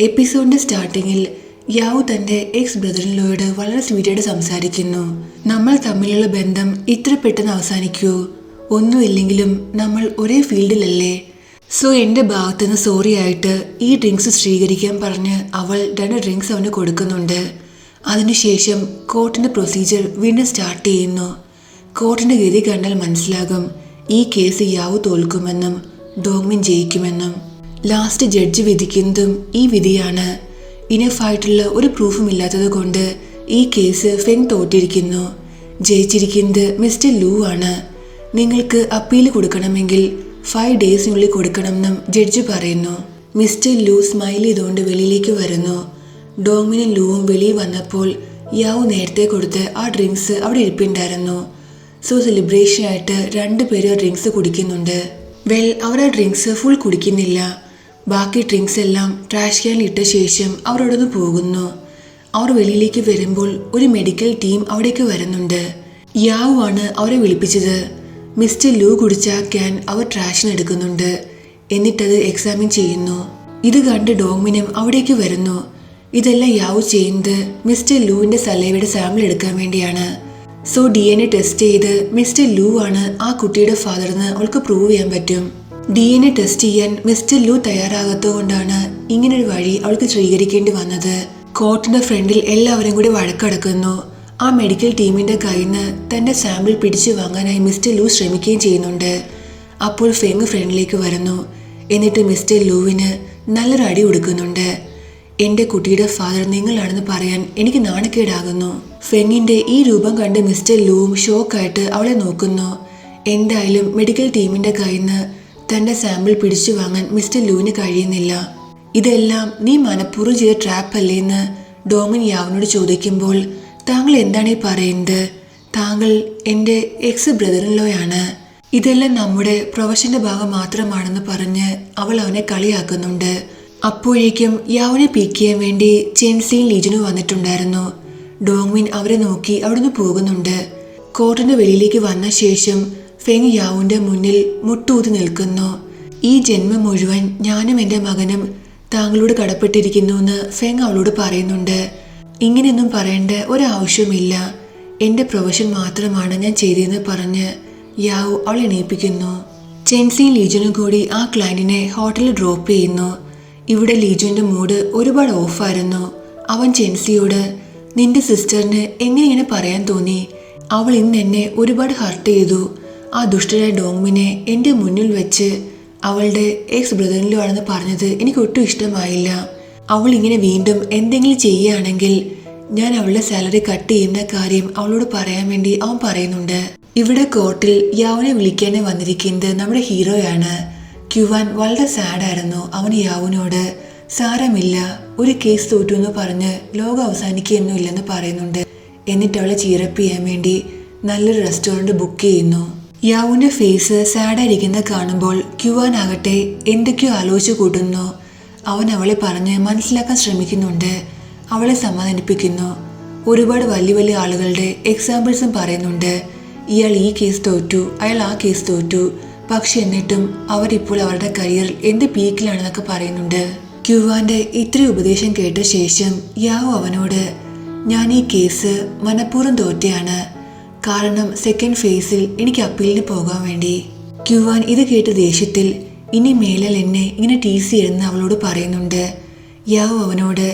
എപ്പിസോഡിന്റെ സ്റ്റാർട്ടിങ്ങിൽ യാവു തന്റെ എക്സ് ബ്രദറിനോട് വളരെ സ്വീറ്റായിട്ട് സംസാരിക്കുന്നു. നമ്മൾ തമ്മിലുള്ള ബന്ധം ഇത്ര പെട്ടെന്ന് അവസാനിക്കുമോ? ഒന്നുമില്ലെങ്കിലും നമ്മൾ ഒരേ ഫീൽഡിലല്ലേ. സോ എന്റെ ഭാഗത്തുനിന്ന് സോറി ആയിട്ട് ഈ ഡ്രിങ്ക്സ് സ്വീകരിക്കാൻ പറഞ്ഞ് അവൾ 2 ഡ്രിങ്ക്സ് അവന് കൊടുക്കുന്നുണ്ട്. അതിനുശേഷം കോർട്ടിന്റെ പ്രൊസീജിയർ വീണ്ടും സ്റ്റാർട്ട് ചെയ്യുന്നു. കോർട്ടിന്റെ ഗതി കണ്ടാൽ മനസ്സിലാകും ഈ കേസ് യാവു തോൽക്കുമെന്നും ഡോങ്മിൻ ജയിക്കുമെന്നും. ലാസ്റ്റ് ജഡ്ജ് വിധിക്കുന്നതും ഈ വിധിയാണ്. ഇനഫായിട്ടുള്ള ഒരു പ്രൂഫും ഇല്ലാത്തത് കൊണ്ട് ഈ കേസ് ഫെങ് തോറ്റിരിക്കുന്നു. ജയിച്ചിരിക്കുന്നത് മിസ്റ്റർ ലൂ ആണ്. നിങ്ങൾക്ക് അപ്പീൽ കൊടുക്കണമെങ്കിൽ 5 ഡേയ്സിനുള്ളിൽ കൊടുക്കണമെന്നും ജഡ്ജ് പറയുന്നു. മിസ്റ്റർ ലൂ സ്മൈൽ ചെയ്തുകൊണ്ട് വെളിയിലേക്ക് വരുന്നു. ഡോങ്മിനും ലൂവും വെളിയിൽ വന്നപ്പോൾ യാവു നേരത്തെ കൊടുത്ത് ആ ഡ്രിങ്ക്സ് അവിടെ ഇരിപ്പുണ്ടായിരുന്നു. സോ സെലിബ്രേഷനായിട്ട് 2 പേര് ഡ്രിങ്ക്സ് കുടിക്കുന്നുണ്ട്. അവർ ആ ഡ്രിങ്ക്സ് ഫുൾ കുടിക്കുന്നില്ല. ബാക്കി ഡ്രിങ്ക്സ് എല്ലാം ട്രാഷ് ക്യാനിൽ ഇട്ട ശേഷം അവർ അവിടെ നിന്ന് പോകുന്നു. അവർ വെളിയിലേക്ക് വരുമ്പോൾ ഒരു മെഡിക്കൽ ടീം അവിടേക്ക് വരുന്നുണ്ട്. യാവു ആണ് അവരെ വിളിപ്പിച്ചത്. മിസ്റ്റർ ലൂ കുടിച്ച ക്യാൻ അവർ ട്രാഷിന് എടുക്കുന്നുണ്ട്. എന്നിട്ടത് എക്സാമിൻ ചെയ്യുന്നു. ഇത് കണ്ട് ഡോങ്മിനും അവിടേക്ക് വരുന്നു. ഇതെല്ലാം യാവു ചെയ്യുന്നത് മിസ്റ്റർ ലൂവിന്റെ സലൈവയുടെ സാമ്പിൾ എടുക്കാൻ വേണ്ടിയാണ്. സോ DNA ടെസ്റ്റ് ചെയ്ത് മിസ്റ്റർ ലൂ ആണ് ആ കുട്ടിയുടെ ഫാദറിന് അവൾക്ക് പ്രൂവ് ചെയ്യാൻ പറ്റും. DNA ടെസ്റ്റ് ചെയ്യാൻ മിസ്റ്റർ ലൂ തയ്യാറാകാത്തതുകൊണ്ടാണ് ഇങ്ങനൊരു വഴി അവൾക്ക് സ്വീകരിക്കേണ്ടി വന്നത്. കോർട്ടിന്റെ ഫ്രണ്ടിൽ എല്ലാവരും കൂടി വഴക്കടക്കുന്നു. ആ മെഡിക്കൽ ടീമിന്റെ കയ്യിൽ നിന്ന് തന്റെ സാമ്പിൾ പിടിച്ചു വാങ്ങാനായി മിസ്റ്റർ ലൂ ശ്രമിക്കുകയും ചെയ്യുന്നുണ്ട്. അപ്പോൾ ഫെങ് ഫ്രണ്ടിലേക്ക് വരുന്നു. എന്നിട്ട് മിസ്റ്റർ ലൂവിന് നല്ലൊരു അടി കൊടുക്കുന്നുണ്ട്. എന്റെ കുട്ടിയുടെ ഫാദർ നിങ്ങളാണെന്ന് പറയാൻ എനിക്ക് നാണക്കേടാകുന്നു. ഫെങ്ങിന്റെ ഈ രൂപം കണ്ട് മിസ്റ്റർ ലൂവും ഷോക്കായിട്ട് അവളെ നോക്കുന്നു. എന്തായാലും മെഡിക്കൽ ടീമിന്റെ കയ്യിൽ നിന്ന് തന്റെ സാമ്പിൾ പിടിച്ചു വാങ്ങാൻ മിസ്റ്റർ ലൂവിന് കഴിയുന്നില്ല. ഇതെല്ലാം നീ മനഃപൂർവ്വം ചെയ്ത ട്രാപ്പ് അല്ലേന്ന് ഡോമിൻ യാവിനോട് ചോദിക്കുമ്പോൾ താങ്കൾ എന്താണ് ഈ പറയുന്നത്? താങ്കൾ എൻ്റെ എക്സ് ബ്രദറിൻലോയാണ്. ഇതെല്ലാം നമ്മുടെ പ്രൊഫഷന്റെ ഭാഗം മാത്രമാണെന്ന് പറഞ്ഞ് അവൾ അവനെ കളിയാക്കുന്നുണ്ട്. അപ്പോഴേക്കും യാവിനെ പിക്ക് ചെയ്യാൻ വേണ്ടി ചെൻസിയും ലീജനും വന്നിട്ടുണ്ടായിരുന്നു. ഡോങ്മിൻ അവരെ നോക്കി അവിടുന്ന് പോകുന്നുണ്ട്. കോർട്ടിന്റെ വെളിയിലേക്ക് വന്ന ശേഷം ഫെങ് യാവുന്റെ മുന്നിൽ മുട്ടൂതി നിൽക്കുന്നു. ഈ ജന്മം മുഴുവൻ ഞാനും എൻ്റെ മകനും താങ്കളോട് കടപ്പെട്ടിരിക്കുന്നു എന്ന് ഫെങ് അവളോട് പറയുന്നുണ്ട്. ഇങ്ങനെയൊന്നും പറയേണ്ട ഒരാവശ്യമില്ല. എൻ്റെ പ്രൊഫഷൻ മാത്രമാണ് ഞാൻ ചെയ്തതെന്ന് പറഞ്ഞ് യാവു അവളെ എണീപ്പിക്കുന്നു. ചെൻസിയും ലീജനും കൂടി ആ ക്ലയന്റിനെ ഹോട്ടലിൽ ഡ്രോപ്പ് ചെയ്യുന്നു. ഇവിടെ ലീജുവിന്റെ മൂഡ് ഒരുപാട് ഓഫായിരുന്നു. അവൻ ചെൻസിയോട് നിന്റെ സിസ്റ്ററിന് എങ്ങനെ ഇങ്ങനെ പറയാൻ തോന്നി? അവൾ ഇന്ന് എന്നെ ഒരുപാട് ഹർട്ട് ചെയ്തു. ആ ദുഷ്ടരായ ഡോങ്മിനെ എൻ്റെ മുന്നിൽ വെച്ച് അവളുടെ എക്സ് ബ്രദറിലോ ആണെന്ന് പറഞ്ഞത് എനിക്ക് ഒട്ടും ഇഷ്ടമായില്ല. അവൾ ഇങ്ങനെ വീണ്ടും എന്തെങ്കിലും ചെയ്യുകയാണെങ്കിൽ ഞാൻ അവളുടെ സാലറി കട്ട് ചെയ്യുന്ന കാര്യം അവളോട് പറയാൻ വേണ്ടി അവൻ പറയുന്നുണ്ട്. ഇവിടെ കോർട്ടിൽ യാവുനെ വിളിക്കാനെ വന്നിരിക്കുന്നത് നമ്മുടെ ഹീറോയാണ്. ക്യുവാൻ വളരെ സാഡായിരുന്നു. അവൻ യാവുനോട് സാരമില്ല, ഒരു കേസ് തോറ്റു എന്ന് പറഞ്ഞ് ലോകം അവസാനിക്കുകയൊന്നുമില്ലെന്ന് പറയുന്നുണ്ട്. എന്നിട്ട് അവളെ ചീറപ്പ് ചെയ്യാൻ വേണ്ടി നല്ലൊരു റെസ്റ്റോറൻറ്റ് ബുക്ക് ചെയ്യുന്നു. യാവുന്റെ ഫേസ് സാഡായിരിക്കുന്ന കാണുമ്പോൾ ക്യുവാൻ ആകട്ടെ എന്തൊക്കെയോ ആലോചിച്ച് കൂട്ടുന്നു. അവൻ അവളെ പറഞ്ഞ് മനസ്സിലാക്കാൻ ശ്രമിക്കുന്നുണ്ട്. അവളെ സമാധാനിപ്പിക്കുന്നു. ഒരുപാട് വലിയ വലിയ ആളുകളുടെ എക്സാമ്പിൾസും പറയുന്നുണ്ട്. ഇയാൾ ഈ കേസ് തോറ്റു, അയാൾ ആ കേസ് തോറ്റു, പക്ഷെ എന്നിട്ടും അവരിപ്പോൾ അവരുടെ കരിയറിൽ എന്ത് പീക്കിലാണെന്നൊക്കെ പറയുന്നുണ്ട്. ക്യുവാന്റെ ഇത്രയും ഉപദേശം കേട്ട ശേഷം യാവു അവനോട് ഞാൻ ഈ കേസ് മനഃപൂർവ്വം തോറ്റയാണ്, കാരണം സെക്കൻഡ് ഫേസിൽ എനിക്ക് അപ്പീലിന് പോകാൻ വേണ്ടി. ക്യുവാൻ ഇത് കേട്ട ദേഷ്യത്തിൽ ഇനി മേലാൽ എന്നെ ഇങ്ങനെ ടീസ് ചെയ്തെന്ന് അവളോട് പറയുന്നുണ്ട്. യാവു അവനോട്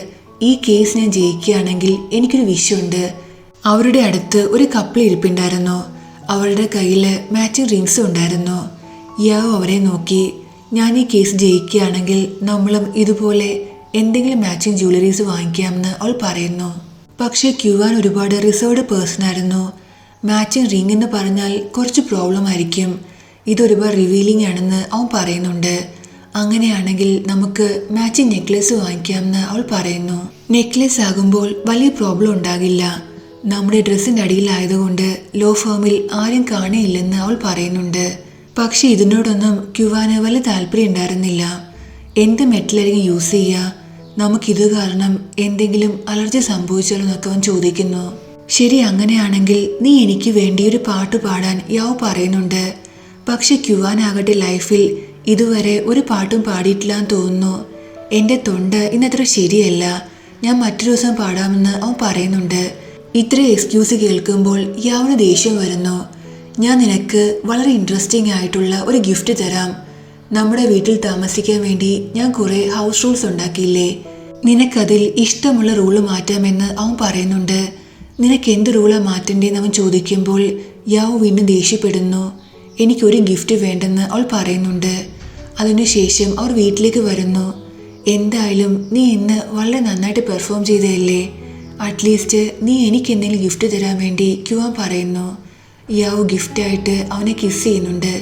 ഈ കേസ് ഞാൻ ജയിക്കുകയാണെങ്കിൽ എനിക്കൊരു വിഷയമുണ്ട്. അവരുടെ അടുത്ത് ഒരു കപ്പിൾ ഇരിപ്പുണ്ടായിരുന്നു. അവരുടെ കയ്യിൽ മാച്ചിങ് റിങ്സും ഉണ്ടായിരുന്നു. യാവു അവരെ നോക്കി ഞാൻ ഈ കേസ് ജയിക്കുകയാണെങ്കിൽ നമ്മളും ഇതുപോലെ എന്തെങ്കിലും മാച്ചിങ് ജ്വല്ലറീസ് വാങ്ങിക്കാമെന്ന് അവൾ പറയുന്നു. പക്ഷേ ക്യുവാൻ ഒരുപാട് റിസർവ്ഡ് പേഴ്സൺ ആയിരുന്നു. മാച്ചിങ് റിംഗ് എന്ന് പറഞ്ഞാൽ കുറച്ച് പ്രോബ്ലം ആയിരിക്കും. ഇതൊരുപാട് റിവീലിംഗ് ആണെന്ന് അവൻ പറയുന്നുണ്ട്. അങ്ങനെയാണെങ്കിൽ നമുക്ക് മാച്ചിങ് നെക്ലേസ് വാങ്ങിക്കാമെന്ന് അവൾ പറയുന്നു. നെക്ലേസ് ആകുമ്പോൾ വലിയ പ്രോബ്ലം ഉണ്ടാകില്ല. നമ്മുടെ ഡ്രസ്സിൻ്റെ അടിയിലായതുകൊണ്ട് ലോ ഫേമിൽ ആരും കാണിയില്ലെന്ന് അവൾ പറയുന്നുണ്ട്. പക്ഷെ ഇതിനോടൊന്നും ക്യുവാന് വലിയ താല്പര്യം ഉണ്ടായിരുന്നില്ല. എന്ത് മെറ്റലായിരിക്കും യൂസ് ചെയ്യുക? നമുക്കിത് കാരണം എന്തെങ്കിലും അലർജി സംഭവിച്ചാലോ എന്നൊക്കെ അവൻ ചോദിക്കുന്നു. ശരി, അങ്ങനെയാണെങ്കിൽ നീ എനിക്ക് വേണ്ടി ഒരു പാട്ട് പാടാൻ യാവു പറയുന്നുണ്ട്. പക്ഷെ ക്യുവാനാകട്ടെ ലൈഫിൽ ഇതുവരെ ഒരു പാട്ടും പാടിയിട്ടില്ലാന്ന് തോന്നുന്നു. എൻ്റെ തൊണ്ട ഇന്നത്ര ശരിയല്ല, ഞാൻ മറ്റൊരു ദിവസം പാടാമെന്ന് അവൻ പറയുന്നുണ്ട്. ഇത്രയും എക്സ്ക്യൂസ് കേൾക്കുമ്പോൾ യാവിന് ദേഷ്യം വരുന്നു. ഞാൻ നിനക്ക് വളരെ ഇൻട്രസ്റ്റിംഗ് ആയിട്ടുള്ള ഒരു ഗിഫ്റ്റ് തരാം. നമ്മുടെ വീട്ടിൽ താമസിക്കാൻ വേണ്ടി ഞാൻ കുറേ ഹൗസ് റൂൾസ് ഉണ്ടാക്കിയില്ലേ, നിനക്കതിൽ ഇഷ്ടമുള്ള റൂള് മാറ്റാമെന്ന് അവൻ പറയുന്നുണ്ട്. നിനക്ക് എന്ത് റൂളാണ് മാറ്റേണ്ടതെന്ന് അവൻ ചോദിക്കുമ്പോൾ യാവ് വീണ്ടും ദേഷ്യപ്പെടുന്നു. എനിക്കൊരു ഗിഫ്റ്റ് വേണ്ടെന്ന് അവൾ പറയുന്നുണ്ട്. അതിനുശേഷം അവർ വീട്ടിലേക്ക് വരുന്നു. എന്തായാലും നീ ഇന്ന് വളരെ നന്നായിട്ട് പെർഫോം ചെയ്തതല്ലേ, അറ്റ്ലീസ്റ്റ് നീ എനിക്ക് എന്തെങ്കിലും ഗിഫ്റ്റ് തരാൻ വേണ്ടി ക്യുവാൻ പറയുന്നു. യാവ് ഗിഫ്റ്റായിട്ട് അവനെ കിസ് ചെയ്യുന്നുണ്ട്.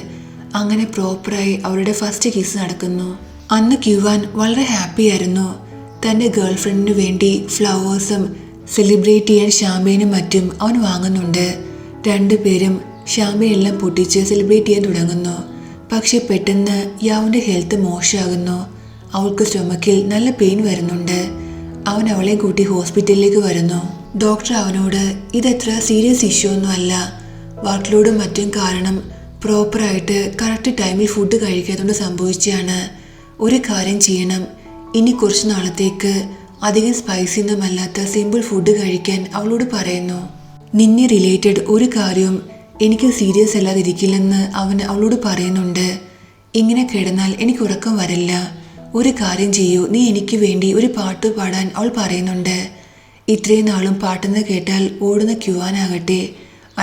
അങ്ങനെ പ്രോപ്പറായി അവരുടെ ഫസ്റ്റ് കിസ് നടക്കുന്നു. അന്ന് ക്യുവാൻ വളരെ ഹാപ്പി ആയിരുന്നു. തൻ്റെ ഗേൾ ഫ്രണ്ടിന് വേണ്ടി ഫ്ലവേഴ്സും സെലിബ്രേറ്റ് ചെയ്യാൻ ഷാമ്പയിനും മറ്റും അവൻ വാങ്ങുന്നുണ്ട്. രണ്ടുപേരും ഷാമ്പയിൻ എല്ലാം പൊട്ടിച്ച് സെലിബ്രേറ്റ് ചെയ്യാൻ തുടങ്ങുന്നു. പക്ഷെ പെട്ടെന്ന് യാവിൻ്റെ ഹെൽത്ത് മോശമാകുന്നു. അവൾക്ക് സ്റ്റൊമക്കിൽ നല്ല പെയിൻ വരുന്നുണ്ട്. അവൻ അവളെ കൂട്ടി ഹോസ്പിറ്റലിലേക്ക് വരുന്നു. ഡോക്ടർ അവനോട് ഇതത്ര സീരിയസ് ഇഷ്യൂ ഒന്നും അല്ല, വർക്ക് ലോഡും മറ്റും കാരണം പ്രോപ്പറായിട്ട് കറക്റ്റ് ടൈമിൽ ഫുഡ് കഴിക്കാത്തതുകൊണ്ട് സംഭവിച്ചാണ്. ഒരു കാര്യം ചെയ്യണം, ഇനി കുറച്ച് നാളത്തേക്ക് അധികം സ്പൈസിയൊന്നും അല്ലാത്ത സിമ്പിൾ ഫുഡ് കഴിക്കാൻ അവളോട് പറയുന്നു. നിന്നെ റിലേറ്റഡ് ഒരു കാര്യവും എനിക്ക് സീരിയസ് അല്ലാതിരിക്കില്ലെന്ന് അവൻ അവളോട് പറയുന്നുണ്ട്. ഇങ്ങനെ കിടന്നാൽ എനിക്ക് ഉറക്കം വരില്ല, ഒരു കാര്യം ചെയ്യൂ, നീ എനിക്ക് വേണ്ടി ഒരു പാട്ട് പാടാൻ അവൾ പറയുന്നുണ്ട്. ഇത്രയും നാളും പാട്ടെന്ന് കേട്ടാൽ ഓടുന്ന ക്യുവാനാകട്ടെ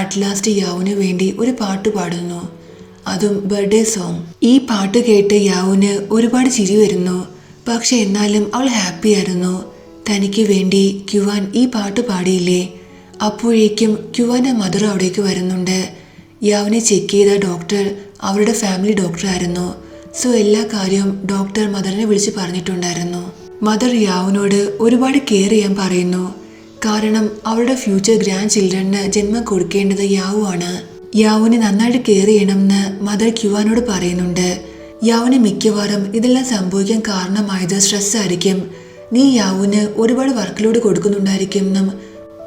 അറ്റ്ലാസ്റ്റ് യാവുന് വേണ്ടി ഒരു പാട്ട് പാടുന്നു, അതും ബർത്ത്ഡേ സോങ്. ഈ പാട്ട് കേട്ട് യാവുന് ഒരുപാട് ചിരി വരുന്നു. പക്ഷെ എന്നാലും അവൾ ഹാപ്പി ആയിരുന്നു. തനിക്ക് വേണ്ടി ക്യുവാൻ ഈ പാട്ട് പാടിയില്ലേ. അപ്പോഴേക്കും ക്യുവാൻ്റെ മദർ അവിടേക്ക് വരുന്നുണ്ട്. യാവിനെ ചെക്ക് ചെയ്ത ഡോക്ടർ അവരുടെ ഫാമിലി ഡോക്ടറായിരുന്നു. സോ എല്ലാ കാര്യവും ഡോക്ടർ മദറിനെ വിളിച്ച് പറഞ്ഞിട്ടുണ്ടായിരുന്നു. മദർ യാവിനോട് ഒരുപാട് കെയർ ചെയ്യാൻ പറയുന്നു. കാരണം അവരുടെ ഫ്യൂച്ചർ ഗ്രാൻഡ് ചിൽഡ്രന് ജന്മം കൊടുക്കേണ്ടത് യാവുവാണ്. യാവുനെ നന്നായിട്ട് കെയർ ചെയ്യണമെന്ന് മദർ ക്യുവാനോട് പറയുന്നുണ്ട്. യാവുന് മിക്കവാറും ഇതെല്ലാം സംഭവിക്കാൻ കാരണമായത് സ്ട്രെസ്സായിരിക്കും, നീ യാവുന് ഒരുപാട് വർക്ക് ലോഡ് കൊടുക്കുന്നുണ്ടായിരിക്കും എന്നും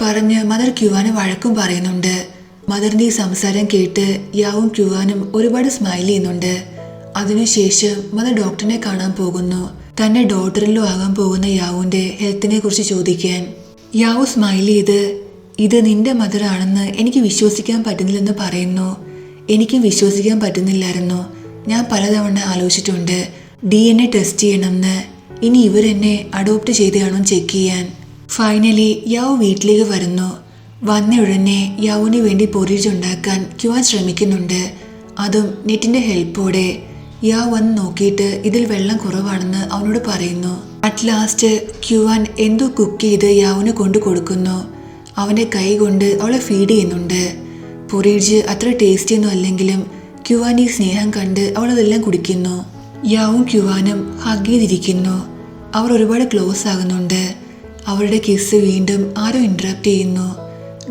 പറഞ്ഞ് മദർ ക്യുവാന് വഴക്കും പറയുന്നുണ്ട്. മദറിൻ്റെ ഈ സംസാരം കേട്ട് യാവും ക്യുവാനും ഒരുപാട് സ്മൈൽ ചെയ്യുന്നുണ്ട്. അതിനുശേഷം മദർ ഡോക്ടറിനെ കാണാൻ പോകുന്നു, തൻ്റെ ഡോട്ടറിലോ ആകാൻ പോകുന്ന യാവുൻ്റെ ഹെൽത്തിനെ കുറിച്ച് ചോദിക്കാൻ. യാവു സ്മൈൽ ചെയ്ത് ഇത് നിന്റെ മദറാണെന്ന് എനിക്ക് വിശ്വസിക്കാൻ പറ്റുന്നില്ലെന്ന് പറയുന്നു. എനിക്കും വിശ്വസിക്കാൻ പറ്റുന്നില്ലായിരുന്നു. ഞാൻ പലതവണ ആലോചിച്ചിട്ടുണ്ട് DNA ടെസ്റ്റ് ചെയ്യണമെന്ന്. ഇനി ഇവരെന്നെ അഡോപ്റ്റ് ചെയ്താണോ ചെക്ക് ചെയ്യാൻ. ഫൈനലി യാവു വീട്ടിലേക്ക് വരുന്നു. വന്ന ഉടനെ യാവുവിന് വേണ്ടി പൊറീജ് ഉണ്ടാക്കാൻ ക്യുവാൻ ശ്രമിക്കുന്നുണ്ട്, അതും നെറ്റിൻ്റെ ഹെൽപ്പോടെ. യാവ് വന്ന് നോക്കിയിട്ട് ഇതിൽ വെള്ളം കുറവാണെന്ന് അവനോട് പറയുന്നു. അറ്റ് ലാസ്റ്റ് ക്യുവാൻ എന്തോ കുക്ക് ചെയ്ത് യാവുവിന് കൊണ്ടു കൊടുക്കുന്നു. അവൻ്റെ കൈ കൊണ്ട് അവളെ ഫീഡ് ചെയ്യുന്നുണ്ട്. പൊറീജ് അത്ര ടേസ്റ്റിയൊന്നും അല്ലെങ്കിലും ക്യുവാൻ ഈ സ്നേഹം കണ്ട് അവളതെല്ലാം കുടിക്കുന്നു. യാവും ക്യുവാനും ഹഗ് ചെയ്തിരിക്കുന്നു. അവർ ഒരുപാട് ക്ലോസ് ആകുന്നുണ്ട്. അവരുടെ കിസ് വീണ്ടും ആരോ ഇൻറ്ററപ്റ്റ് ചെയ്യുന്നു.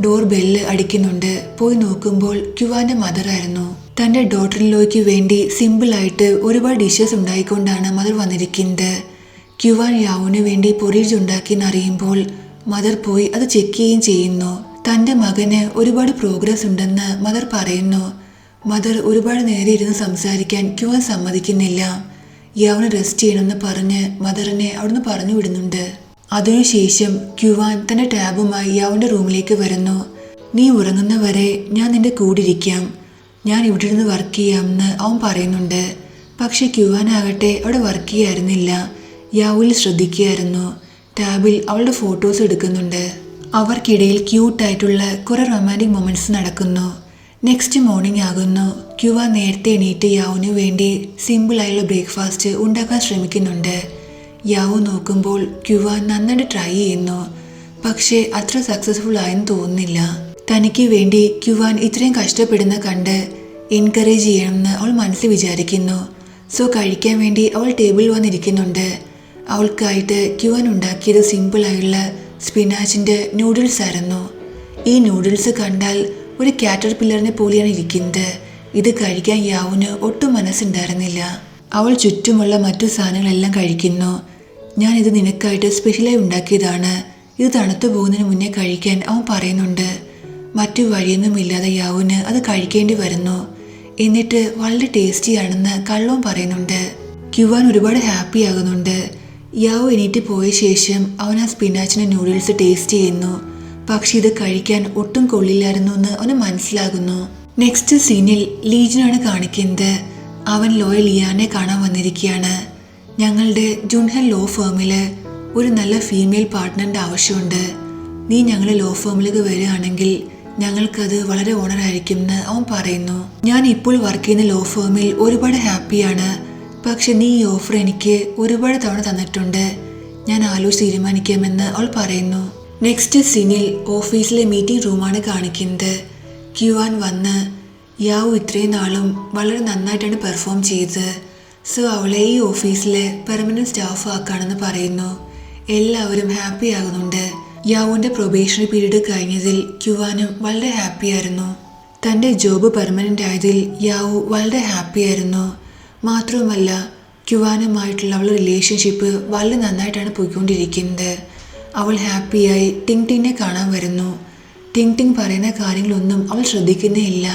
ഡോർ ബെല്ല് അടിക്കുന്നുണ്ട്. പോയി നോക്കുമ്പോൾ ക്യുവാൻ്റെ മദറായിരുന്നു. തൻ്റെ ഡോട്ടറിലോയ്ക്ക് വേണ്ടി സിമ്പിളായിട്ട് ഒരുപാട് ഡിഷസ് ഉണ്ടായിക്കൊണ്ടാണ് മദർ വന്നിരിക്കുന്നത്. ക്യുവാൻ യാവുവിന് വേണ്ടി പൊറീജ് ഉണ്ടാക്കിയെന്നറിയുമ്പോൾ മദർ പോയി അത് ചെക്ക് ചെയ്യുകയും ചെയ്യുന്നു. തൻ്റെ മകന് ഒരുപാട് പ്രോഗ്രസ് ഉണ്ടെന്ന് മദർ പറയുന്നു. മദർ ഒരുപാട് നേരെ ഇരുന്ന് സംസാരിക്കാൻ ക്യുവാൻ സമ്മതിക്കുന്നില്ല. യാവുന് റെസ്റ്റ് ചെയ്യണമെന്ന് പറഞ്ഞ് മദറിനെ അവിടുന്ന് പറഞ്ഞു വിടുന്നുണ്ട്. അതിനുശേഷം ക്യുവാൻ തൻ്റെ ടാബുമായി യാവുൻ്റെ റൂമിലേക്ക് വരുന്നു. നീ ഉറങ്ങുന്നവരെ ഞാൻ നിന്റെ കൂടിരിക്കാം, ഞാൻ ഇവിടെ ഇരുന്ന് വർക്ക് ചെയ്യാമെന്ന് അവൻ പറയുന്നുണ്ട്. പക്ഷെ ക്യുവാനാകട്ടെ അവിടെ വർക്ക് ചെയ്യായിരുന്നില്ല, യാവുവിൽ ശ്രദ്ധിക്കുകയായിരുന്നു. ടാബിൽ അവളുടെ ഫോട്ടോസ് എടുക്കുന്നുണ്ട്. അവർക്കിടയിൽ ക്യൂട്ടായിട്ടുള്ള കുറേ റൊമാൻറ്റിക് മൊമെൻറ്റ്സ് നടക്കുന്നു. നെക്സ്റ്റ് മോർണിംഗ് ആകുന്നു. ക്യുവാൻ നേരത്തെ എണീറ്റ് യാവുവിന് വേണ്ടി സിമ്പിളായുള്ള ബ്രേക്ക്ഫാസ്റ്റ് ഉണ്ടാക്കാൻ ശ്രമിക്കുന്നുണ്ട്. യാവു നോക്കുമ്പോൾ ക്യുവാൻ നന്നായിട്ട് ട്രൈ ചെയ്യുന്നു. പക്ഷേ അത്ര സക്സസ്ഫുൾ ആയെന്ന് തോന്നുന്നില്ല. തനിക്ക് വേണ്ടി ക്യുവാൻ ഇത്രയും കഷ്ടപ്പെടുന്ന കണ്ട് എൻകറേജ് ചെയ്യണമെന്ന് അവൾ മനസ്സിൽ വിചാരിക്കുന്നു. സോ കഴിക്കാൻ വേണ്ടി അവൾ ടേബിളിൽ വന്നിരിക്കുന്നുണ്ട്. അവൾക്കായിട്ട് ക്യുവാൻ ഉണ്ടാക്കിയത് സിമ്പിളായുള്ള സ്പിനാച്ചിൻ്റെ നൂഡിൽസ് ആയിരുന്നു. ഈ നൂഡിൽസ് കണ്ടാൽ ഒരു കാറ്റർ പില്ലറിനെ പോലെയാണ് ഇരിക്കുന്നത്. ഇത് കഴിക്കാൻ യാവുന് ഒട്ടും മനസ്സുണ്ടായിരുന്നില്ല. അവൾ ചുറ്റുമുള്ള മറ്റു സാധനങ്ങളെല്ലാം കഴിക്കുന്നു. ഞാനിത് നിനക്കായിട്ട് സ്പെഷ്യലായി ഉണ്ടാക്കിയതാണ്, ഇത് തണുത്തു പോകുന്നതിന് മുന്നേ കഴിക്കാൻ അവൻ പറയുന്നുണ്ട്. മറ്റു വഴിയൊന്നുമില്ലാതെ യാവുന് അത് കഴിക്കേണ്ടി വരുന്നു. എന്നിട്ട് വളരെ ടേസ്റ്റിയാണെന്ന് കള്ളവും പറയുന്നുണ്ട്. ക്യുവാൻ ഒരുപാട് ഹാപ്പി ആകുന്നുണ്ട്. യാവു എണീറ്റ് പോയ ശേഷം അവൻ ആ സ്പിനാച്ചിൻ്റെ നൂഡിൽസ് ടേസ്റ്റ് ചെയ്യുന്നു. പക്ഷെ ഇത് കഴിക്കാൻ ഒട്ടും കൊള്ളില്ലായിരുന്നു എന്ന് അവന് മനസ്സിലാകുന്നു. നെക്സ്റ്റ് സീനിൽ ലീജനാണ് കാണിക്കുന്നത്. അവൻ ലോയൽ ലിയാനെ കാണാൻ വന്നിരിക്കുകയാണ്. ഞങ്ങളുടെ ജുൻഹൻ ലോ ഫേമിൽ ഒരു നല്ല ഫീമെയിൽ പാർട്ട്ണറിൻ്റെ ആവശ്യമുണ്ട്. നീ ഞങ്ങളെ ലോ ഫേമിലേക്ക് വരികയാണെങ്കിൽ ഞങ്ങൾക്കത് വളരെ ഓണറായിരിക്കും എന്ന് അവൻ പറയുന്നു. ഞാൻ ഇപ്പോൾ വർക്ക് ചെയ്യുന്ന ലോ ഫേമിൽ ഒരുപാട് ഹാപ്പിയാണ്. പക്ഷെ നീ ഈ ഓഫർ എനിക്ക് ഒരുപാട് തവണ തന്നിട്ടുണ്ട്. ഞാൻ ആലോചിച്ച് തീരുമാനിക്കാമെന്ന് അവൾ പറയുന്നു. നെക്സ്റ്റ് സീനിൽ ഓഫീസിലെ മീറ്റിംഗ് റൂമാണ് കാണിക്കുന്നത്. ക്യുവാൻ വന്ന് യാവു ഇത്രയും നാളും വളരെ നന്നായിട്ടാണ് പെർഫോം ചെയ്തത്. സോ അവളെ ഈ ഓഫീസിലെ പെർമനന്റ് സ്റ്റാഫ് ആക്കാണെന്ന് പറയുന്നു. എല്ലാവരും ഹാപ്പി ആകുന്നുണ്ട്. യാവുവിൻ്റെ പ്രൊബേഷണറി പീരീഡ് കഴിഞ്ഞതിൽ ക്യുവാനും വളരെ ഹാപ്പിയായിരുന്നു. തൻ്റെ ജോബ് പെർമനൻ്റ് ആയതിൽ യാവു വളരെ ഹാപ്പിയായിരുന്നു. മാത്രവുമല്ല ക്യുവാനുമായിട്ടുള്ള അവളുടെ റിലേഷൻഷിപ്പ് വളരെ നന്നായിട്ടാണ് പോയിക്കൊണ്ടിരിക്കുന്നത്. അവൾ ഹാപ്പിയായി ടിങ് കാണാൻ വരുന്നു. ടിങ് പറയുന്ന കാര്യങ്ങളൊന്നും അവൾ ശ്രദ്ധിക്കുന്നേ ഇല്ല.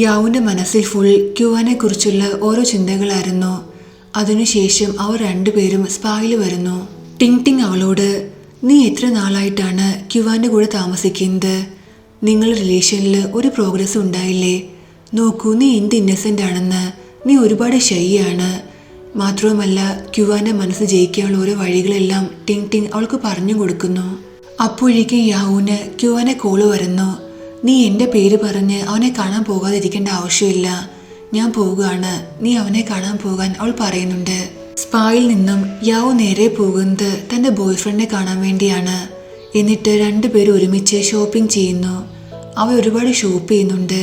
യാവുവിൻ്റെ മനസ്സിൽ ഫുൾ ക്യുവാനെ കുറിച്ചുള്ള ഓരോ ചിന്തകളായിരുന്നു. അതിനുശേഷം അവർ രണ്ടുപേരും സ്പായിൽ വരുന്നു. ടിങ് അവളോട്, നീ എത്ര നാളായിട്ടാണ് ക്യുവാൻ്റെ കൂടെ താമസിക്കുന്നത്? നിങ്ങളുടെ റിലേഷനിൽ ഒരു പ്രോഗ്രസ് ഉണ്ടായില്ലേ? നോക്കൂ, നീ എന്ത് ഇന്നസെൻ്റ് ആണെന്ന്. നീ ഒരുപാട് ഷൈയാണ്. മാത്രവുമല്ല ക്യുവാൻ്റെ മനസ്സ് ജയിക്കാനുള്ള ഓരോ വഴികളെല്ലാം ടിങ് അവൾക്ക് പറഞ്ഞു കൊടുക്കുന്നു. അപ്പോഴേക്കും യാവുവിന് ക്യുവാനെ കോള് വരുന്നു. നീ എൻ്റെ പേര് പറഞ്ഞ് അവനെ കാണാൻ പോകാതിരിക്കേണ്ട ആവശ്യമില്ല. ഞാൻ പോവുകയാണ്, നീ അവനെ കാണാൻ പോകാൻ അവൾ പറയുന്നുണ്ട്. സ്പായിൽ നിന്നും യാവു നേരെ പോകുന്നത് തൻ്റെ ബോയ്ഫ്രണ്ടിനെ കാണാൻ വേണ്ടിയാണ്. എന്നിട്ട് രണ്ടുപേരും ഒരുമിച്ച് ഷോപ്പിംഗ് ചെയ്യുന്നു. അവ ഒരുപാട് ഷോപ്പ് ചെയ്യുന്നുണ്ട്,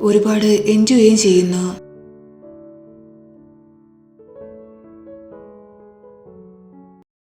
ഒരുപാട് എൻജോയ് ചെയ്യുന്നു.